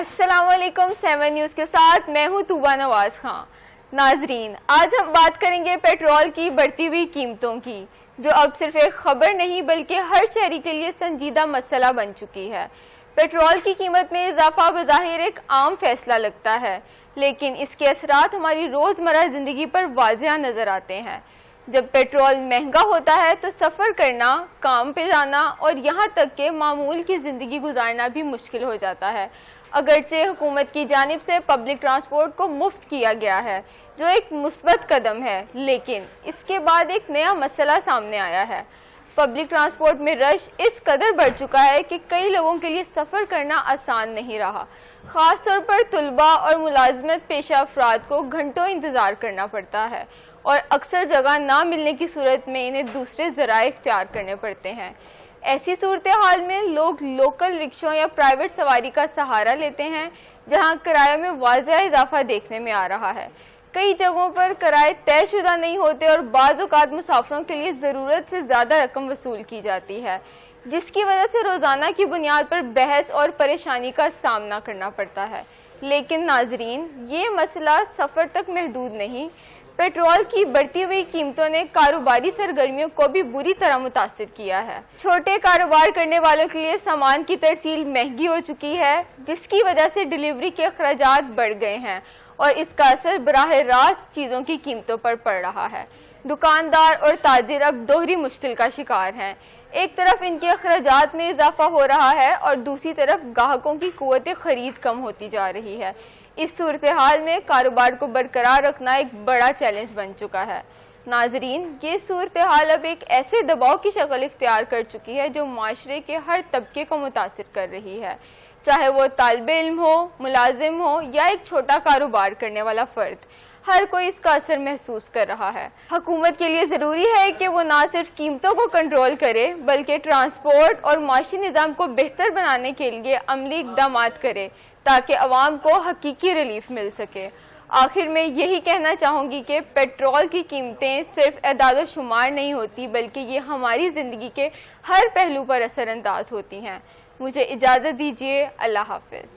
السلام علیکم 7 نیوز کے ساتھ میں ہوں توبہ نواز خان۔ ناظرین، آج ہم بات کریں گے پیٹرول کی بڑھتی ہوئی قیمتوں کی، جو اب صرف ایک خبر نہیں بلکہ ہر شہری کے لیے سنجیدہ مسئلہ بن چکی ہے۔ پیٹرول کی قیمت میں اضافہ بظاہر ایک عام فیصلہ لگتا ہے، لیکن اس کے اثرات ہماری روزمرہ زندگی پر واضح نظر آتے ہیں۔ جب پیٹرول مہنگا ہوتا ہے تو سفر کرنا، کام پہ جانا اور یہاں تک کہ معمول کی زندگی گزارنا بھی مشکل ہو جاتا ہے۔ اگرچہ حکومت کی جانب سے پبلک ٹرانسپورٹ کو مفت کیا گیا ہے، جو ایک مثبت قدم ہے، لیکن اس کے بعد ایک نیا مسئلہ سامنے آیا ہے۔ پبلک ٹرانسپورٹ میں رش اس قدر بڑھ چکا ہے کہ کئی لوگوں کے لیے سفر کرنا آسان نہیں رہا۔ خاص طور پر طلباء اور ملازمت پیشہ افراد کو گھنٹوں انتظار کرنا پڑتا ہے اور اکثر جگہ نہ ملنے کی صورت میں انہیں دوسرے ذرائع اختیار کرنے پڑتے ہیں۔ ایسی صورتحال میں لوگ لوکل رکشوں یا پرائیویٹ سواری کا سہارا لیتے ہیں، جہاں کرایہ میں واضح اضافہ دیکھنے میں آ رہا ہے۔ کئی جگہوں پر کرائے طے شدہ نہیں ہوتے اور بعض اوقات مسافروں کے لیے ضرورت سے زیادہ رقم وصول کی جاتی ہے، جس کی وجہ سے روزانہ کی بنیاد پر بحث اور پریشانی کا سامنا کرنا پڑتا ہے۔ لیکن ناظرین، یہ مسئلہ سفر تک محدود نہیں۔ پیٹرول کی بڑھتی ہوئی قیمتوں نے کاروباری سرگرمیوں کو بھی بری طرح متاثر کیا ہے۔ چھوٹے کاروبار کرنے والوں کے لیے سامان کی ترسیل مہنگی ہو چکی ہے، جس کی وجہ سے ڈیلیوری کے اخراجات بڑھ گئے ہیں اور اس کا اثر براہ راست چیزوں کی قیمتوں پر پڑ رہا ہے۔ دکاندار اور تاجر اب دوہری مشکل کا شکار ہیں۔ ایک طرف ان کے اخراجات میں اضافہ ہو رہا ہے اور دوسری طرف گاہکوں کی قوت خرید کم ہوتی جا رہی ہے۔ اس صورتحال میں کاروبار کو برقرار رکھنا ایک بڑا چیلنج بن چکا ہے۔ ناظرین، یہ صورتحال اب ایک ایسے دباؤ کی شکل اختیار کر چکی ہے جو معاشرے کے ہر طبقے کو متاثر کر رہی ہے، چاہے وہ طالب علم ہو، ملازم ہو یا ایک چھوٹا کاروبار کرنے والا فرد۔ ہر کوئی اس کا اثر محسوس کر رہا ہے۔ حکومت کے لیے ضروری ہے کہ وہ نہ صرف قیمتوں کو کنٹرول کرے بلکہ ٹرانسپورٹ اور معاشی نظام کو بہتر بنانے کے لیے عملی اقدامات کرے تاکہ عوام کو حقیقی ریلیف مل سکے۔ آخر میں یہی کہنا چاہوں گی کہ پیٹرول کی قیمتیں صرف اعداد و شمار نہیں ہوتی بلکہ یہ ہماری زندگی کے ہر پہلو پر اثر انداز ہوتی ہیں۔ مجھے اجازت دیجیے، اللہ حافظ۔